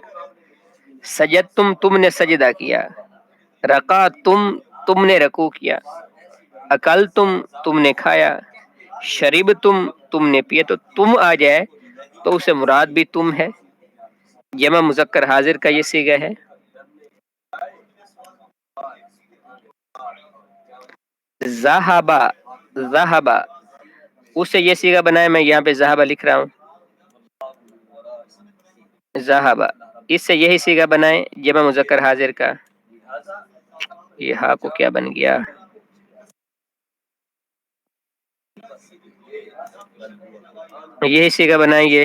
Speaker 1: سجدتم تم نے سجدہ کیا، رکعتم تم نے رکوع کیا، اکلتم تم نے کھایا، شربتم تم نے پیا. تو تم آ جائے تو اسے مراد بھی تم ہے. جمع مذکر حاضر کا یہ صیغہ ہے. ذہبا. ذہبا اس سے یہ صیغہ بنایا، میں یہاں پہ ذہبا لکھ رہا ہوں. ذہبا اس سے یہی صیغہ بنائیں جمع مذکر حاضر کا. یہ ہا کو کیا بن گیا؟ یہی سیگا بنائیں گے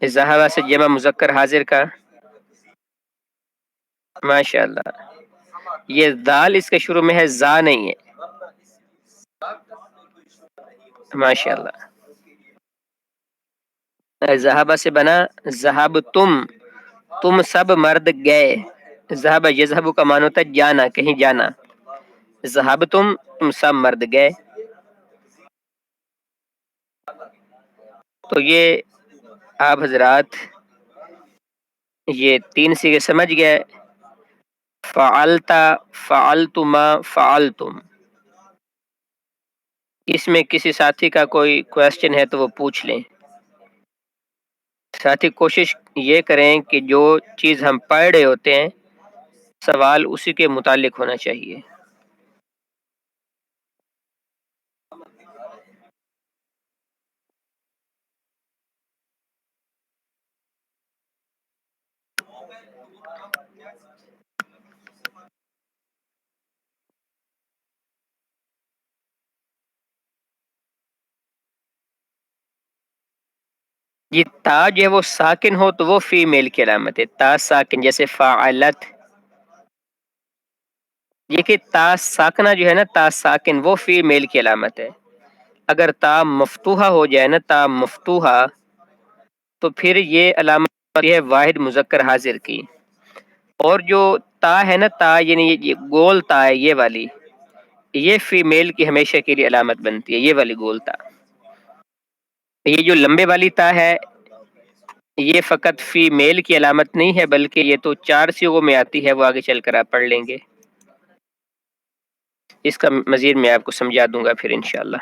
Speaker 1: ذہبہ سے جمع مذکر حاضر کا. ماشاء اللہ. یہ دال اس کے شروع میں ہے، زا نہیں ہے. ماشاء اللہ. ذہبہ سے بنا ذہب تم سب مرد گئے. ذہب یذہب کا معنی ہوتا ہے جانا، کہیں جانا. ذہب تم سب مرد گئے. تو یہ آپ حضرات یہ 3 سیغے سمجھ گئے. فعلت، فعلتما، فعلتم. اس میں کسی ساتھی کا کوئی کویسچن ہے تو وہ پوچھ لیں. ساتھی کوشش یہ کریں کہ جو چیز ہم پڑھ رہے ہوتے ہیں سوال اسی کے متعلق ہونا چاہیے. یہ تا جو ہے وہ ساکن ہو تو وہ فیمیل کی علامت ہے. تا ساکن جیسے فعلت. یہ کہ تا ساکنہ جو ہے نا، تا ساکن وہ فیمیل کی علامت ہے. اگر تا مفتوحہ ہو جائے نا، تا مفتوحہ، تو پھر یہ علامت ہے واحد مذکر حاضر کی. اور جو تا ہے نا، تا یعنی یہ گول تا ہے، یہ والی، یہ فیمیل کی ہمیشہ کے لیے علامت بنتی ہے. یہ والی گول تا. یہ جو لمبے والی تا ہے یہ فقط فی میل کی علامت نہیں ہے، بلکہ یہ تو 4 صیغوں میں آتی ہے، وہ آگے چل کر آپ پڑھ لیں گے. اس کا مزید میں آپ کو سمجھا دوں گا پھر انشاءاللہ.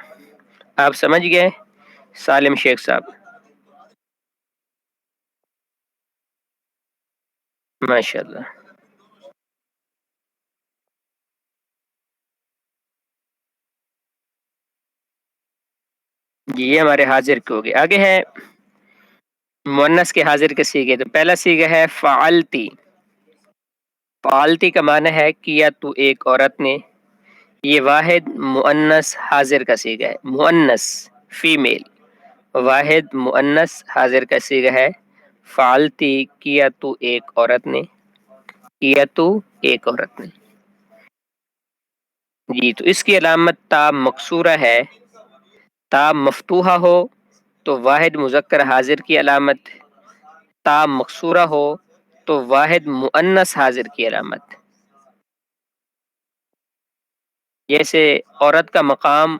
Speaker 1: آپ سمجھ گئے سالم شیخ صاحب؟ ماشاءاللہ. جی یہ ہمارے حاضر کے ہو گئے. آگے ہے مؤنث کے حاضر کے صیغے. تو پہلا صیغہ ہے فعلتی. فعلتی کا معنی ہے کیا تو ایک عورت نے. یہ واحد مؤنث حاضر کا صیغہ ہے. مؤنث فیمیل، واحد مؤنث حاضر کا صیغہ ہے. فعلتی کیا تو ایک عورت نے. کیا تو ایک عورت نے. جی تو اس کی علامت تا مقصورہ ہے. تا مفتوحہ ہو تو واحد مذکر حاضر کی علامت. تا مقصورہ ہو تو واحد مؤنث حاضر کی علامت. جیسے عورت کا مقام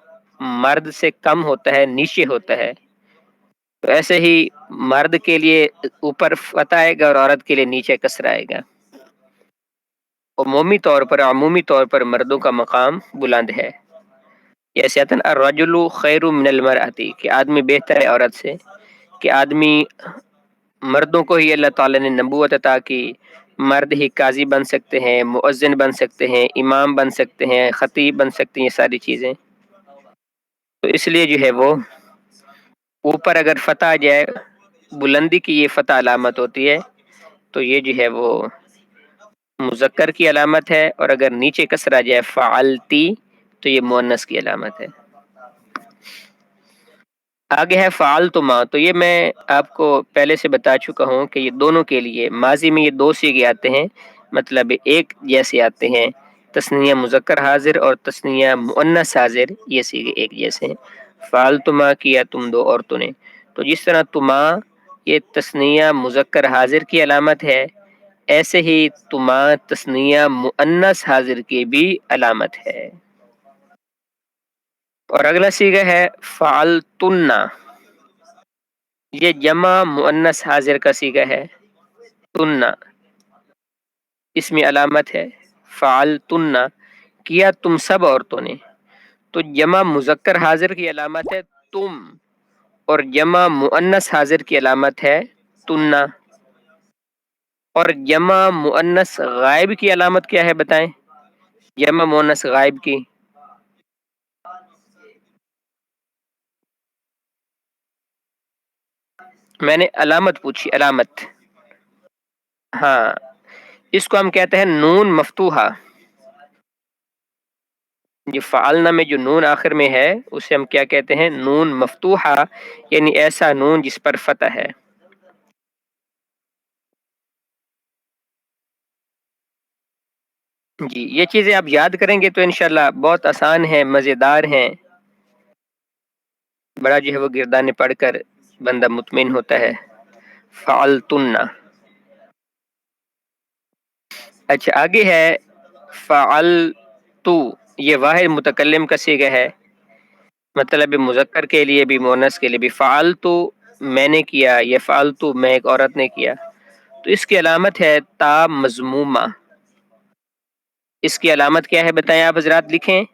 Speaker 1: مرد سے کم ہوتا ہے، نیچے ہوتا ہے، تو ایسے ہی مرد کے لیے اوپر فتح آئے گا اور عورت کے لیے نیچے کسر آئے گا. عمومی طور پر مردوں کا مقام بلند ہے. جیسے الرجل خیر من المرأة کہ آدمی بہتر ہے عورت سے. کہ آدمی، مردوں کو ہی اللہ تعالی نے نبوت عطا کی. مرد ہی قاضی بن سکتے ہیں، مؤذن بن سکتے ہیں، امام بن سکتے ہیں، خطیب بن سکتے ہیں، یہ ساری چیزیں. تو اس لیے جو ہے وہ اوپر اگر فتح آ جائے، بلندی کی یہ فتح علامت ہوتی ہے، تو یہ جو ہے وہ مذکر کی علامت ہے. اور اگر نیچے کسر آ جائے فعلتی تو یہ مؤنث کی علامت ہے. آگے ہے فعلتما. تو یہ میں آپ کو پہلے سے بتا چکا ہوں کہ یہ دونوں کے لیے ماضی میں یہ 2 صیغے آتے ہیں، مطلب ایک جیسے آتے ہیں. تثنیہ مذکر حاضر اور تثنیہ مؤنث حاضر یہ صیغے ایک جیسے ہیں. فعلتما کیا تم 2 عورتوں نے. تو جس طرح تما یہ تثنیہ مذکر حاضر کی علامت ہے، ایسے ہی تما تثنیہ مؤنث حاضر کی بھی علامت ہے. اور اگلا صیغہ ہے فعلتن. یہ جمع مؤنث حاضر کا صیغہ ہے. تن اس میں علامت ہے فعلتن کیا تم سب عورتوں نے. تو جمع مذکر حاضر کی علامت ہے تم، اور جمع مؤنث حاضر کی علامت ہے تننا. اور جمع مؤنث غائب کی علامت کیا ہے بتائیں؟ جمع مؤنث غائب کی میں نے علامت پوچھی. علامت، ہاں، اس کو ہم کہتے ہیں نون مفتوحہ. یہ فعلنا میں جو نون آخر میں ہے اسے ہم کیا کہتے ہیں؟ نون مفتوحہ، یعنی ایسا نون جس پر فتح ہے۔ جی یہ چیزیں آپ یاد کریں گے تو انشاءاللہ بہت آسان ہیں، مزیدار ہیں، بڑا جو ہے وہ گردانے پڑھ کر بندہ مطمئن ہوتا ہے۔ فعلتن۔ اچھا آگے ہے فعلتو، یہ واحد متکلم کا صیغہ ہے، مطلب مذکر کے لیے بھی مؤنث کے لیے بھی۔ فعلتو میں نے کیا، یہ فعلتو میں ایک عورت نے کیا، تو اس کی علامت ہے تا مضمومہ۔ اس کی علامت کیا ہے بتائیں آپ حضرات، لکھیں۔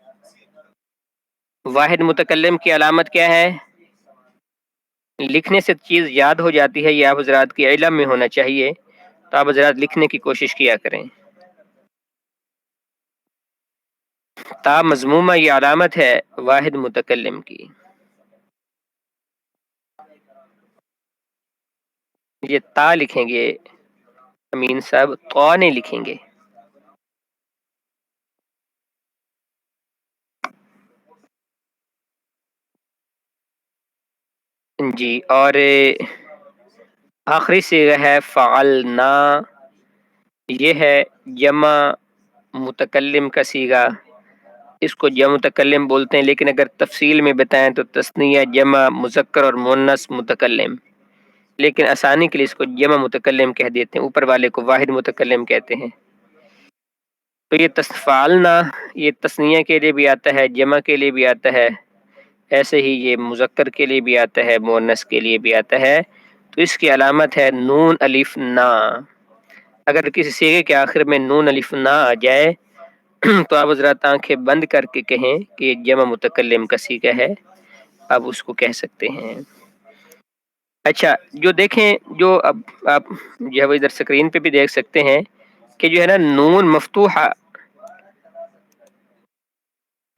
Speaker 1: واحد متکلم کی علامت کیا ہے؟ لکھنے سے چیز یاد ہو جاتی ہے، یہ آپ حضرات کے علم میں ہونا چاہیے، تو آپ حضرات لکھنے کی کوشش کیا کریں۔ تا مضمومہ یہ علامت ہے واحد متکلم کی۔ یہ تا لکھیں گے امین صاحب، تو نہیں لکھیں گے۔ جی اور آخری صیغہ ہے فعلنا، یہ ہے جمع متکلم کا صیغہ، اس کو جمع متکلم بولتے ہیں، لیکن اگر تفصیل میں بتائیں تو تثنیہ، جمع، مذکر اور مؤنث متکلم، لیکن آسانی کے لیے اس کو جمع متکلم کہہ دیتے ہیں، اوپر والے کو واحد متکلم کہتے ہیں۔ تو یہ فعلنا یہ تثنیہ کے لیے بھی آتا ہے، جمع کے لیے بھی آتا ہے، ایسے ہی یہ مذکر کے لیے بھی آتا ہے، مؤنث کے لیے بھی آتا ہے۔ تو اس کی علامت ہے نون الف نا۔ اگر کسی صیغے کے آخر میں نون الف نا آ جائے تو آپ حضرات آنکھیں بند کر کے کہیں کہ یہ جمع متکلم کا صیغہ ہے، آپ اس کو کہہ سکتے ہیں۔ اچھا جو دیکھیں، جو اب آپ جو ہے وہ ادھر اسکرین پہ بھی دیکھ سکتے ہیں کہ جو ہے نا نون مفتوحہ،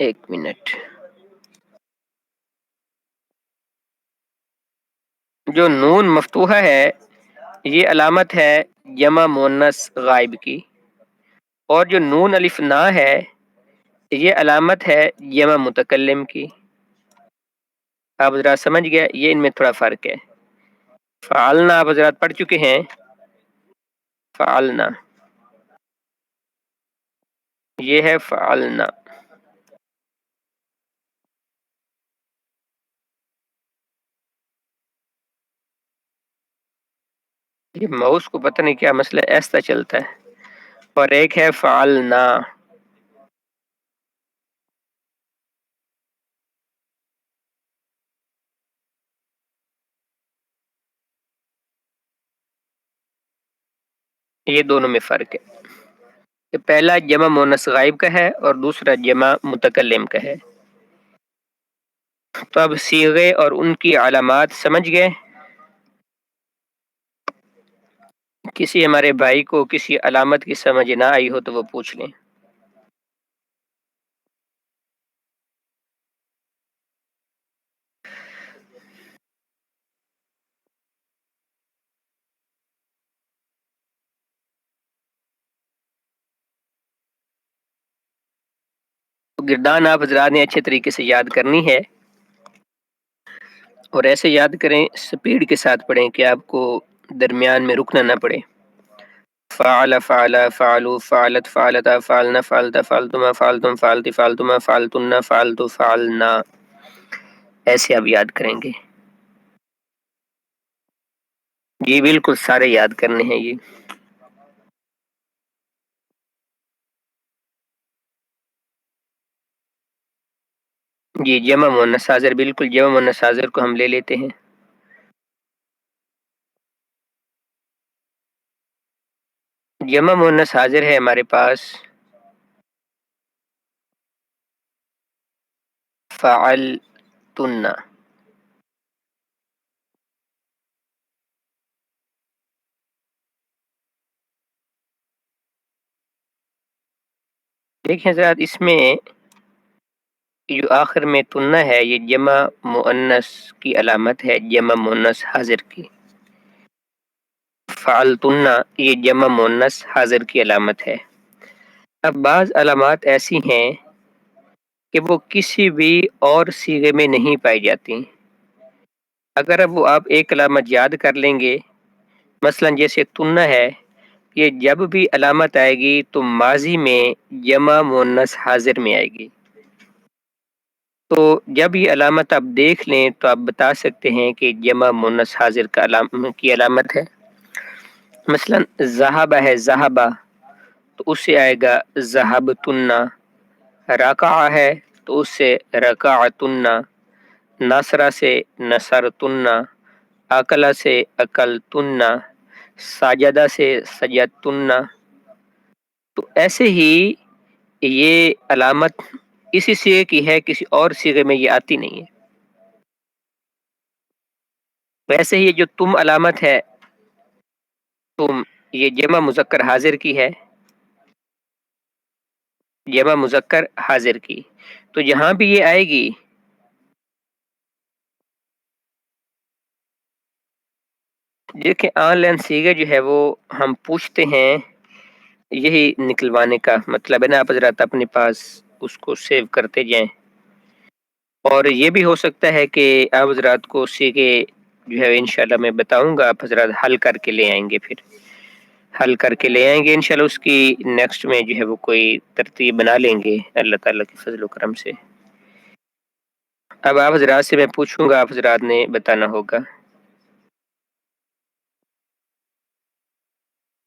Speaker 1: ایک منٹ، جو نون مفتوحہ ہے یہ علامت ہے جمع مؤنث غائب کی، اور جو نون الف نا ہے یہ علامت ہے جمع متکلم کی۔ آپ حضرات سمجھ گئے، یہ ان میں تھوڑا فرق ہے۔ فعلنا آپ حضرات پڑھ چکے ہیں، فعلنا یہ ہے فعلنا۔ یہ ماؤس کو پتہ نہیں کیا مسئلہ ایسا چلتا ہے، اور ایک ہے فعلنا۔ یہ دونوں میں فرق ہے، کہ پہلا جمع مؤنث غائب کا ہے اور دوسرا جمع متکلم کا ہے۔ تو اب صیغے اور ان کی علامات سمجھ گئے؟ کسی ہمارے بھائی کو کسی علامت کی سمجھ نہ آئی ہو تو وہ پوچھ لیں۔ تو گردان آپ حضرات نے اچھے طریقے سے یاد کرنی ہے، اور ایسے یاد کریں، سپیڈ کے ساتھ پڑھیں کہ آپ کو درمیان میں رکنا نہ پڑے۔ فعل، فعل، فعلوا، فعلت، فعلتا، فعلنا، فعلتا، فعلتما، فعلتم، فعلتی، فعلتما، فعلتن، فعلتو، فعلنا، ایسے آپ یاد کریں گے۔ جی بالکل سارے یاد کرنے ہیں یہ۔ جی جمع مؤنث حاضر، بالکل جمع مؤنث حاضر کو ہم لے لیتے ہیں۔ جمع مؤنث حاضر ہے ہمارے پاس فعلتن۔ دیکھیں حضرات، اس میں جو آخر میں تنہ ہے یہ جمع مؤنث کی علامت ہے، جمع مؤنث حاضر کی۔ فعلتن یہ جمع مؤنث حاضر کی علامت ہے۔ اب بعض علامات ایسی ہیں کہ وہ کسی بھی اور صیغے میں نہیں پائی جاتی۔ اگر اب وہ آپ ایک علامت یاد کر لیں گے، مثلا جیسے تنہ ہے، یہ جب بھی علامت آئے گی تو ماضی میں جمع مؤنث حاضر میں آئے گی۔ تو جب یہ علامت آپ دیکھ لیں تو آپ بتا سکتے ہیں کہ جمع مؤنث حاضر کی علامت ہے۔ مثلا ذہب ہے ذہبہ، تو اس سے آئے گا ذہبتن۔ رکع ہے تو اس سے رکعتن۔ نصرہ سے نصرتن۔ اکل سے اکلتن۔ سجدہ سے سجدتن۔ تو ایسے ہی یہ علامت اسی صیغے کی ہے، کسی اور صیغے میں یہ آتی نہیں ہے۔ ویسے ہی جو تم علامت ہے، تم، یہ جمع مذکر حاضر کی ہے، جمع مذکر حاضر کی۔ تو جہاں بھی یہ آئے گی، دیکھیں آن لائن صیغے جو ہے وہ ہم پوچھتے ہیں، یہی نکلوانے کا مطلب ہے نا۔ آپ حضرات اپنے پاس اس کو سیو کرتے جائیں، اور یہ بھی ہو سکتا ہے کہ آپ حضرات کو صیغے جو ہے انشاءاللہ میں بتاؤں گا، آپ حضرات حل کر کے لے آئیں گے، پھر حل کر کے لے آئیں گے انشاءاللہ۔ اس کی نیکسٹ میں جو ہے وہ کوئی ترتیب بنا لیں گے اللہ تعالیٰ کے فضل و کرم سے۔ اب آپ حضرات سے میں پوچھوں گا، آپ حضرات نے بتانا ہوگا۔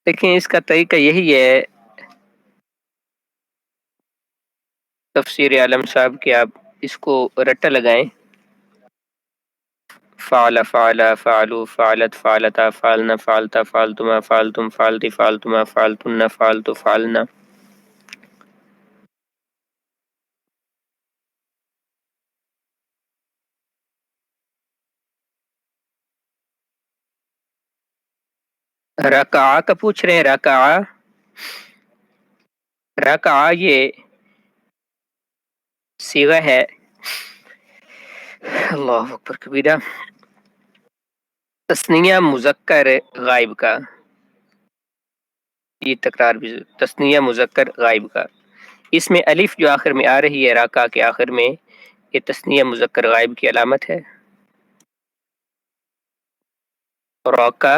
Speaker 1: دیکھیں اس کا طریقہ یہی ہے، تفسیر عالم صاحب کے آپ اس کو رٹا لگائیں، فعل فعل فعلوا فعلت فعلتا فعلنا فعلتا فعلتما فعلتم فعلتی فعلتما فعلتن فعلتو فعلنا۔ رکعہ کا پوچھ رہے ہیں، رکعہ، رکعہ یہ صیغہ ہے، اللہ اکبر کبیرہ، تثنیہ مذکر غائب کا۔ یہ تکرار بھی، تثنیہ مذکر غائب کا، اس میں الف جو آخر میں آ رہی ہے رکعہ کے آخر میں، یہ تثنیہ مذکر غائب کی علامت ہے۔ رکع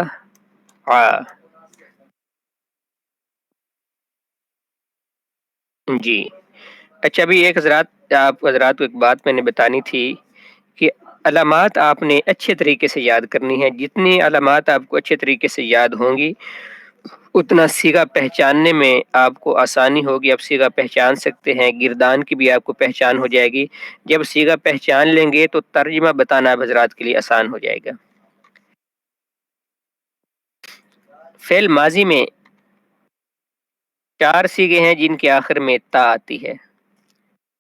Speaker 1: جی۔ اچھا ابھی ایک حضرات، آپ حضرات کو ایک بات میں نے بتانی تھی کہ علامات آپ نے اچھے طریقے سے یاد کرنی ہے۔ جتنی علامات آپ کو اچھے طریقے سے یاد ہوں گی، اتنا صیغہ پہچاننے میں آپ کو آسانی ہوگی، آپ صیغہ پہچان سکتے ہیں، گردان کی بھی آپ کو پہچان ہو جائے گی۔ جب صیغہ پہچان لیں گے تو ترجمہ بتانا آپ حضرات کے لیے آسان ہو جائے گا۔ فعل ماضی میں 4 صیغے ہیں جن کے آخر میں تا آتی ہے۔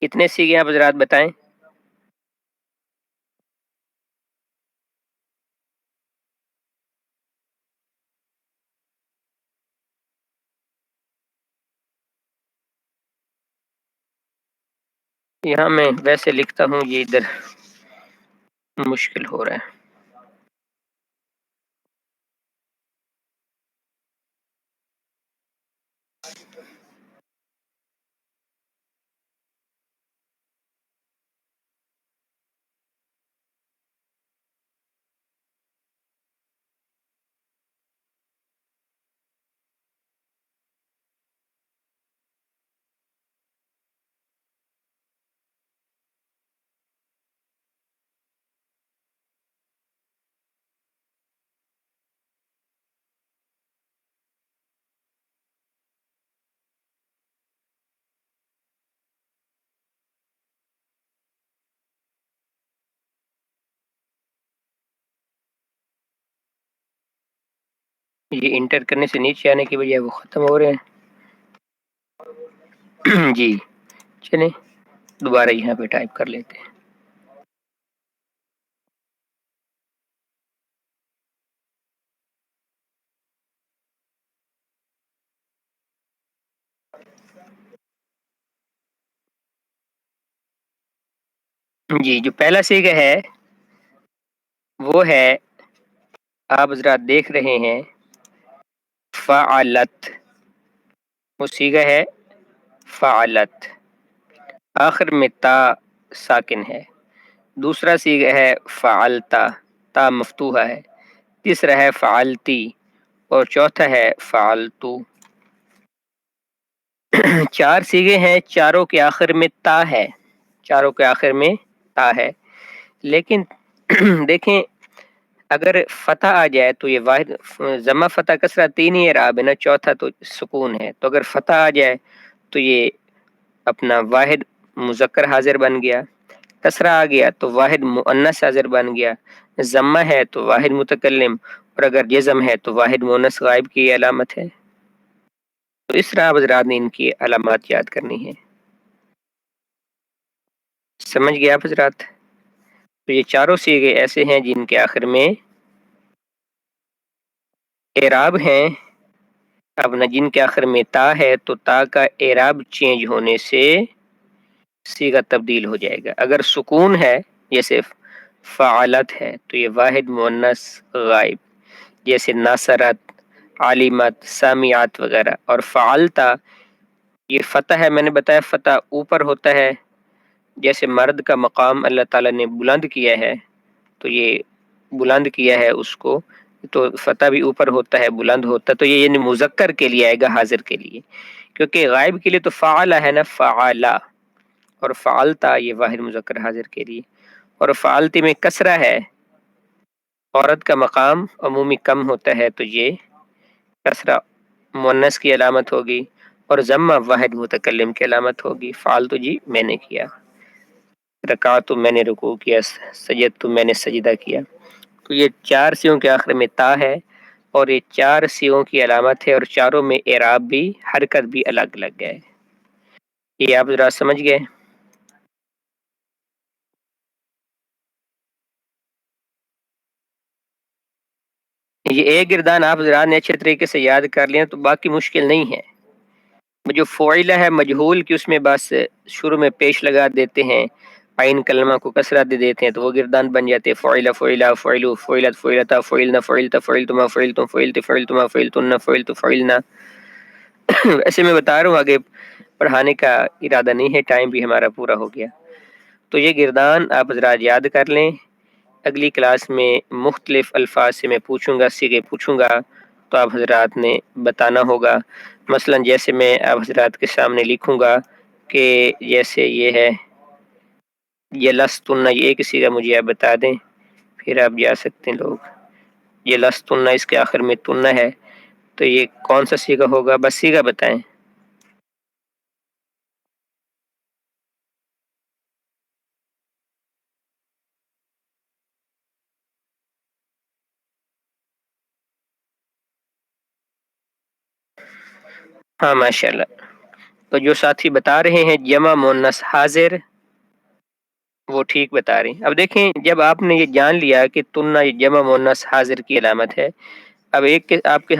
Speaker 1: کتنے صیغے آپ حضرات بتائیں؟ یہاں میں ویسے لکھتا ہوں، یہ ادھر مشکل ہو رہا ہے۔ یہ انٹر کرنے سے نیچے آنے کی بجائے وہ ختم ہو رہے ہیں۔ جی چلیں دوبارہ یہاں پہ ٹائپ کر لیتے ہیں۔ جی جو پہلا صیغہ ہے وہ ہے، آپ حضرات دیکھ رہے ہیں، فعلت، وہ صیغہ ہے فعلت۔ آخر میں تا ساکن ہے. دوسرا صیغہ ہے فعلتا، تا مفتوحہ ہے. تیسرا ہے فعلتی اور چوتھا ہے فعلتو. چار صیغے ہیں، چاروں کے آخر میں تا ہے، چاروں کے آخر میں تا ہے. لیکن دیکھیں اگر فتح آ جائے تو یہ واحد ضمہ فتح کسرہ تین ہی اعراب ہے نا، چوتھا تو سکون ہے. تو اگر فتح آ جائے تو یہ اپنا واحد مذکر حاضر بن گیا، کسرہ آ گیا تو واحد مؤنث حاضر بن گیا، ضمہ ہے تو واحد متکلم، اور اگر جزم ہے تو واحد مؤنث غائب کی علامت ہے. تو اس طرح حضرات نے ان کی علامات یاد کرنی ہے. سمجھ گیا آپ حضرات؟ تو یہ چاروں صیغے ایسے ہیں جن کے آخر میں اعراب ہیں. اب نہ جن کے آخر میں تا ہے تو تا کا اعراب چینج ہونے سے صیغہ تبدیل ہو جائے گا. اگر سکون ہے جیسے فعلت ہے تو یہ واحد مؤنث غائب، جیسے ناصرت، عالمت، سامعات وغیرہ. اور فعلتا یہ فتح ہے، میں نے بتایا فتح اوپر ہوتا ہے، جیسے مرد کا مقام اللہ تعالیٰ نے بلند کیا ہے تو یہ بلند کیا ہے اس کو، تو فتح بھی اوپر ہوتا ہے، بلند ہوتا ہے. تو یہ یعنی مذکر کے لیے آئے گا، حاضر کے لیے، کیونکہ غائب کے لیے تو فعل ہے نا، فعلا، اور فعلتا یہ واحد مذکر حاضر کے لیے. اور فعلتی میں کسرہ ہے، عورت کا مقام عمومی کم ہوتا ہے تو یہ کسرہ مؤنث کی علامت ہوگی، اور ضمہ واحد متکلم کی علامت ہوگی. فعلت جی میں نے کیا، رکعت تو میں نے رکوع کیا، سجد تو میں نے سجدہ کیا. تو یہ چار صیغوں کے آخر میں تا ہے، اور یہ چار صیغوں کی علامت ہے، اور چاروں میں اعراب بھی، حرکت بھی الگ الگ ہے. یہ آپ ذرا سمجھ گئے؟ یہ ایک گردان آپ ذرا نے اچھے طریقے سے یاد کر لیں تو باقی مشکل نہیں ہے. جو فعلہ ہے مجہول کی، اس میں بس شروع میں پیش لگا دیتے ہیں، عین کلمہ کو کسرہ دے دیتے ہیں تو وہ گردان بن جاتے ہیں. فعلہ، فعلہ، فعلو، فعلت، فعلتا، فعلنا، فعلتا، فعلتما، فعلتم، فعلت، فعلتما، فعلتن، فعلت، فعلنا. ایسے میں بتا رہا ہوں، آگے پڑھانے کا ارادہ نہیں ہے، ٹائم بھی ہمارا پورا ہو گیا. تو یہ گردان آپ حضرات یاد کر لیں. اگلی کلاس میں مختلف الفاظ سے میں پوچھوں گا، صیغے پوچھوں گا تو آپ حضرات نے بتانا ہوگا. مثلا جیسے میں آپ حضرات کے سامنے لکھوں گا کہ جیسے یہ ہے یہ لستن، یہ ایک صیغہ مجھے آپ بتا دیں پھر آپ جا سکتے ہیں لوگ. یہ لستن، اس کے آخر میں تن ہے، تو یہ کون سا صیغہ ہوگا؟ بس صیغہ بتائیں. ہاں ماشاءاللہ. تو جو ساتھی بتا رہے ہیں جمع مؤنث حاضر، وہ ٹھیک بتا رہے ہیں. اب دیکھیں جب آپ نے یہ جان لیا کہ تنہ یہ جمع مؤنث حاضر کی علامت ہے، اب ایک آپ کے